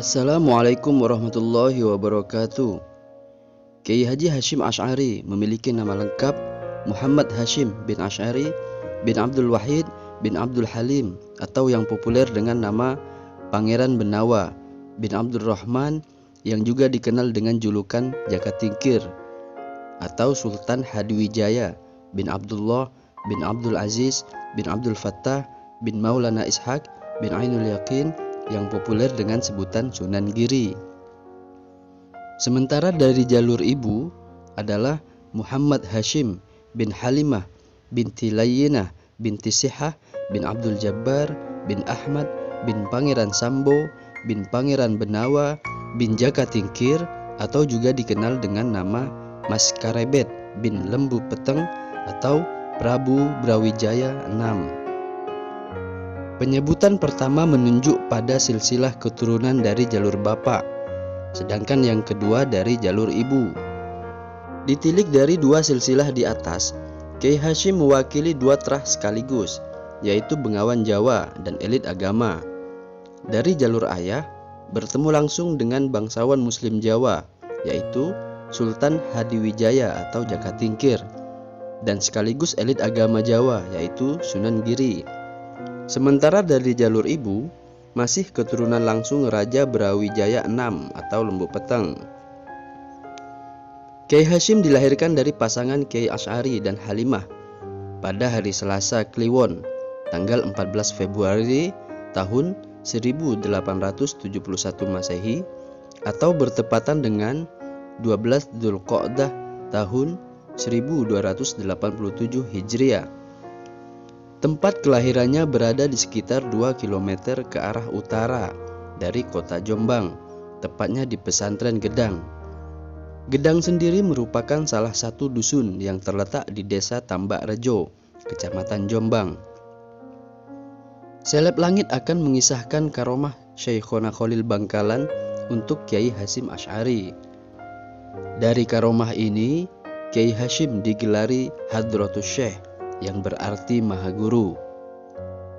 Assalamualaikum warahmatullahi wabarakatuh. Kiai Haji Hashim Asy'ari memiliki nama lengkap Muhammad Hashim bin Asy'ari bin Abdul Wahid bin Abdul Halim, atau yang populer dengan nama Pangeran Benawa bin Abdul Rahman, yang juga dikenal dengan julukan Jaka Tingkir, atau Sultan Hadiwijaya bin Abdullah bin Abdul Aziz bin Abdul Fattah bin Maulana Ishaq bin Ainul Yaqin, yang populer dengan sebutan Sunan Giri. Sementara dari jalur ibu adalah Muhammad Hashim bin Halimah binti Layyinah binti Sihah bin Abdul Jabbar bin Ahmad bin Pangeran Sambo bin Pangeran Benawa bin Jaka Tingkir, atau juga dikenal dengan nama Mas Karebet bin Lembu Peteng atau Prabu Brawijaya VI. Penyebutan pertama menunjuk pada silsilah keturunan dari jalur bapak, sedangkan yang kedua dari jalur ibu. Ditilik dari dua silsilah di atas, Kiai Hashim mewakili dua trah sekaligus, yaitu Bengawan Jawa dan elit agama. Dari jalur ayah, bertemu langsung dengan bangsawan Muslim Jawa, yaitu Sultan Hadiwijaya atau Jaka Tingkir, dan sekaligus elit agama Jawa, yaitu Sunan Giri. Sementara dari jalur ibu, masih keturunan langsung Raja Brawijaya VI atau Lembu Peteng. Kiai Hashim dilahirkan dari pasangan Kiai Asy'ari dan Halimah pada hari Selasa Kliwon, tanggal 14 Februari tahun 1871 Masehi, atau bertepatan dengan 12 Dzulqa'dah tahun 1287 Hijriah. Tempat kelahirannya berada di sekitar 2 km ke arah utara dari kota Jombang, tepatnya di pesantren Gedang. Gedang sendiri merupakan salah satu dusun yang terletak di desa Tambak Rejo, kecamatan Jombang. Seleb Langit akan mengisahkan karomah Syekhona Khalil Bangkalan untuk Kiai Hashim Asy'ari. Dari karomah ini, Kiai Hashim digelari Hadratus Syekh, yang berarti Maha Guru.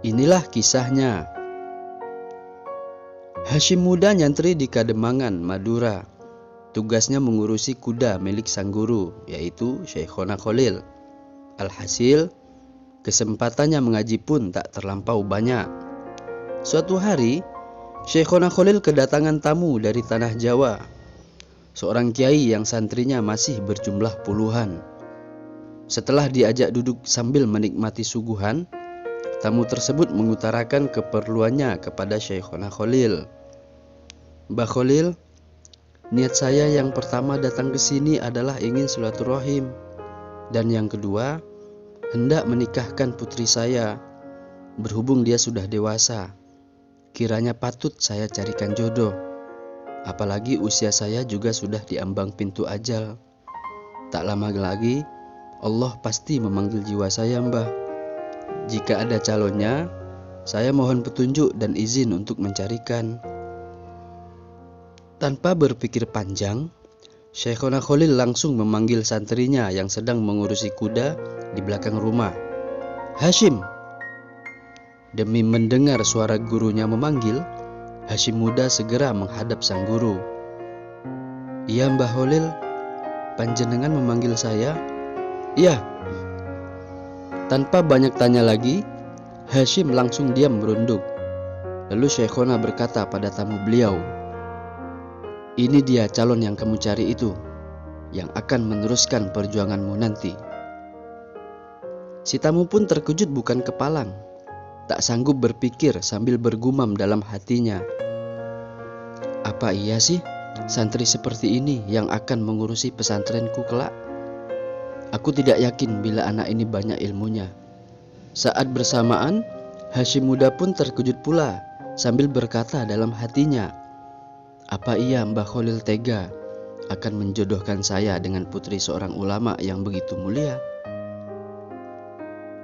Inilah kisahnya. Hashim muda nyantri di Kademangan, Madura. Tugasnya mengurusi kuda milik sang guru, yaitu Syekhona Khalil. Alhasil, kesempatannya mengaji pun tak terlampau banyak. Suatu hari, Syekhona Khalil kedatangan tamu dari tanah Jawa, seorang kiai yang santrinya masih berjumlah puluhan. Setelah diajak duduk sambil menikmati suguhan, tamu tersebut mengutarakan keperluannya kepada Syekhona Khalil. Mbah Khalil, niat saya yang pertama datang ke sini adalah ingin silaturahim, dan yang kedua, hendak menikahkan putri saya. Berhubung dia sudah dewasa, kiranya patut saya carikan jodoh. Apalagi usia saya juga sudah diambang pintu ajal. Tak lama lagi, Allah pasti memanggil jiwa saya, Mbah. Jika ada calonnya, saya mohon petunjuk dan izin untuk mencarikan. Tanpa berpikir panjang, Syekhona Khalil langsung memanggil santrinya yang sedang mengurusi kuda di belakang rumah. Hashim! Demi mendengar suara gurunya memanggil, Hashim muda segera menghadap sang guru. Iya, Mbah Khalil, panjenengan memanggil saya? Iya. Tanpa banyak tanya lagi, Hashim langsung diam merunduk. Lalu Syekhona berkata pada tamu beliau, ini dia calon yang kamu cari itu, yang akan meneruskan perjuanganmu nanti. Si tamu pun terkejut bukan kepalang, tak sanggup berpikir sambil bergumam dalam hatinya. Apa iya sih santri seperti ini yang akan mengurusi pesantrenku kelak? Aku tidak yakin bila anak ini banyak ilmunya. Saat bersamaan, Hashim muda pun terkejut pula sambil berkata dalam hatinya, apa iya Mbah Khalil tega akan menjodohkan saya dengan putri seorang ulama yang begitu mulia?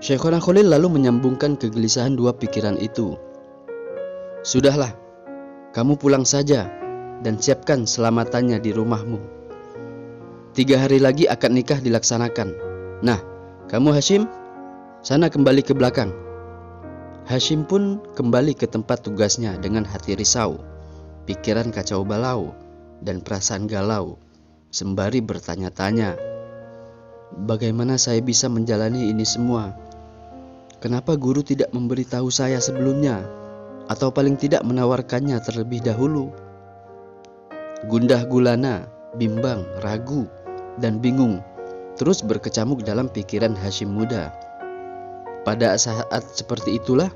Syekhona Khalil lalu menyambungkan kegelisahan dua pikiran itu. Sudahlah, kamu pulang saja dan siapkan selamatannya di rumahmu. 3 hari lagi akad nikah dilaksanakan. Nah, kamu Hashim, sana kembali ke belakang. Hashim pun kembali ke tempat tugasnya dengan hati risau. pikiran kacau balau, dan perasaan galau, sembari bertanya-tanya, bagaimana saya bisa menjalani ini semua? Kenapa guru tidak memberitahu saya sebelumnya, atau paling tidak menawarkannya terlebih dahulu? Gundah gulana, bimbang, ragu, dan bingung terus berkecamuk dalam pikiran Hasyim muda. Pada saat seperti itulah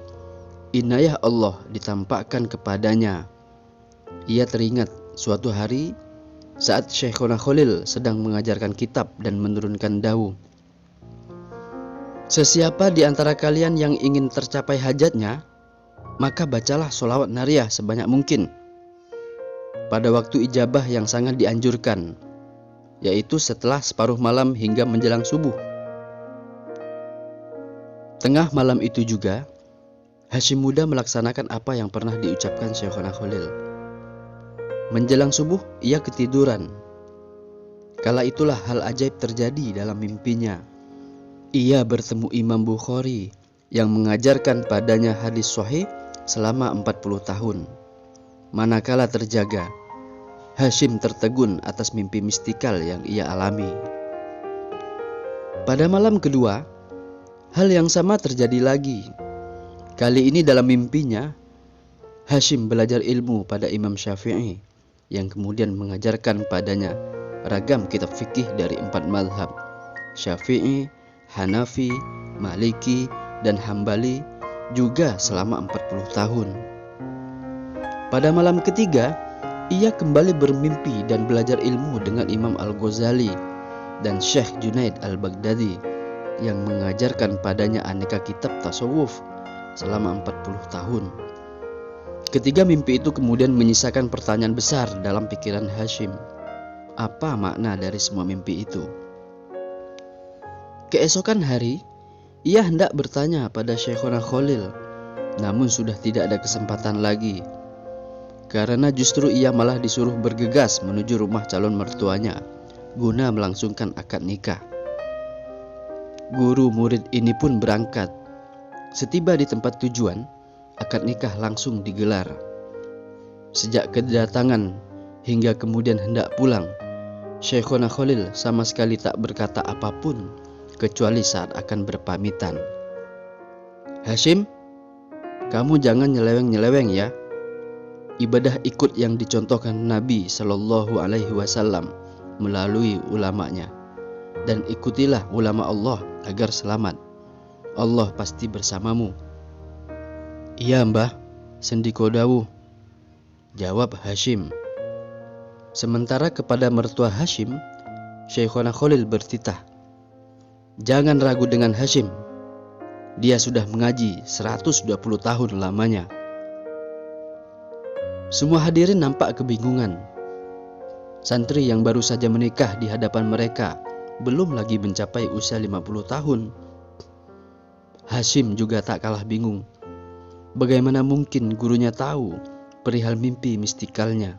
inayah Allah ditampakkan kepadanya. Ia teringat suatu hari saat Syekhona Khalil sedang mengajarkan kitab dan menurunkan dawuh, sesiapa di antara kalian yang ingin tercapai hajatnya, maka bacalah sholawat nariyah sebanyak mungkin pada waktu ijabah yang sangat dianjurkan, yaitu setelah separuh malam hingga menjelang subuh. Tengah malam itu juga Hasyim muda melaksanakan apa yang pernah diucapkan Syekhona Khalil. Menjelang subuh ia ketiduran. Kala itulah hal ajaib terjadi dalam mimpinya. Ia bertemu Imam Bukhari yang mengajarkan padanya hadis sahih selama 40 tahun. Manakala terjaga, Hasyim tertegun atas mimpi mistikal yang ia alami. Pada malam kedua, hal yang sama terjadi lagi. Kali ini dalam mimpinya, Hasyim belajar ilmu pada Imam Syafi'i yang kemudian mengajarkan padanya ragam kitab fikih dari 4 mazhab, Syafi'i, Hanafi, Maliki, dan Hambali, juga selama 40 tahun. Pada malam ketiga, ia kembali bermimpi dan belajar ilmu dengan Imam Al-Ghazali dan Syekh Junaid Al-Baghdadi yang mengajarkan padanya aneka kitab tasawuf selama 40 tahun. Ketiga mimpi itu kemudian menyisakan pertanyaan besar dalam pikiran Hasyim. Apa makna dari semua mimpi itu? Keesokan hari, ia hendak bertanya pada Syekhona Khalil, namun sudah tidak ada kesempatan lagi, karena justru ia malah disuruh bergegas menuju rumah calon mertuanya guna melangsungkan akad nikah. Guru murid ini pun berangkat. Setiba di tempat tujuan, akad nikah langsung digelar. Sejak kedatangan hingga kemudian hendak pulang, Syekhona Khalil sama sekali tak berkata apapun kecuali saat akan berpamitan. Hasyim, kamu jangan nyeleweng-nyeleweng ya. Ibadah ikut yang dicontohkan Nabi Shallallahu Alaihi Wasallam melalui ulamanya, dan ikutilah ulama Allah agar selamat. Allah pasti bersamamu. Iya mbah, sendiko dawuh, jawab Hasyim. Sementara kepada mertua Hasyim, Syekhona Khalil bertitah, jangan ragu dengan Hasyim. Dia sudah mengaji 120 tahun lamanya. Semua hadirin nampak kebingungan. Santri yang baru saja menikah di hadapan mereka belum lagi mencapai usia 50 tahun. Hasyim juga tak kalah bingung. Bagaimana mungkin gurunya tahu perihal mimpi mistikalnya?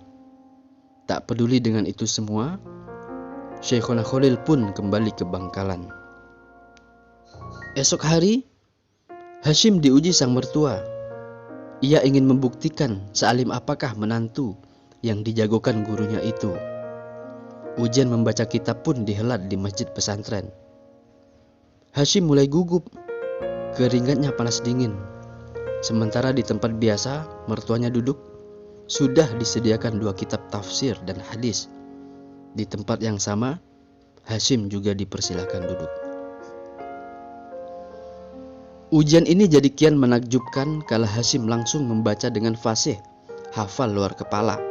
Tak peduli dengan itu semua, Syekhona Khalil pun kembali ke Bangkalan. Esok hari, Hasyim diuji sang mertua. Ia ingin membuktikan sealim apakah menantu yang dijagokan gurunya itu. Ujian membaca kitab pun dihelat di masjid pesantren. Hasyim mulai gugup. Keringatnya panas dingin. Sementara di tempat biasa mertuanya duduk, sudah disediakan 2 kitab tafsir dan hadis. Di tempat yang sama, Hasyim juga dipersilakan duduk. Ujian ini jadi kian menakjubkan kala Hasyim langsung membaca dengan fasih, hafal luar kepala,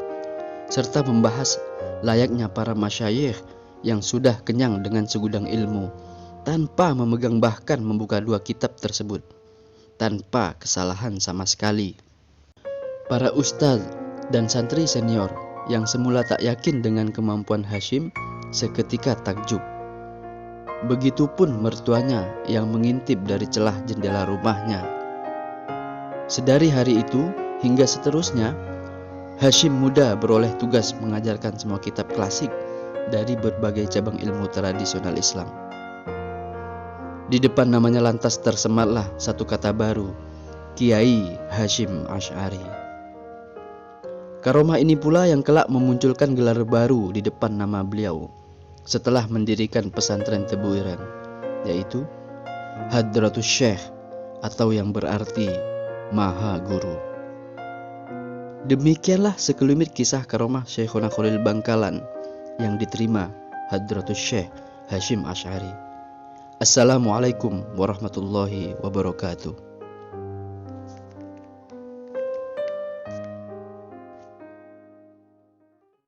serta membahas layaknya para masyayikh yang sudah kenyang dengan segudang ilmu, tanpa memegang bahkan membuka 2 kitab tersebut, tanpa kesalahan sama sekali. Para ustadz dan santri senior yang semula tak yakin dengan kemampuan Hasyim seketika takjub. Begitupun mertuanya yang mengintip dari celah jendela rumahnya. Sedari hari itu hingga seterusnya, Hasyim muda beroleh tugas mengajarkan semua kitab klasik dari berbagai cabang ilmu tradisional Islam. Di depan namanya lantas tersematlah satu kata baru, Kiai Hasyim Asy'ari. Karomah ini pula yang kelak memunculkan gelar baru di depan nama beliau setelah mendirikan pesantren Tebuireng, yaitu Hadratus Syekh, atau yang berarti Maha Guru. Demikianlah sekelumit kisah karomah Syekhona Khalil Bangkalan yang diterima Hadratus Syekh Hasyim Asy'ari. Assalamualaikum warahmatullahi wabarakatuh.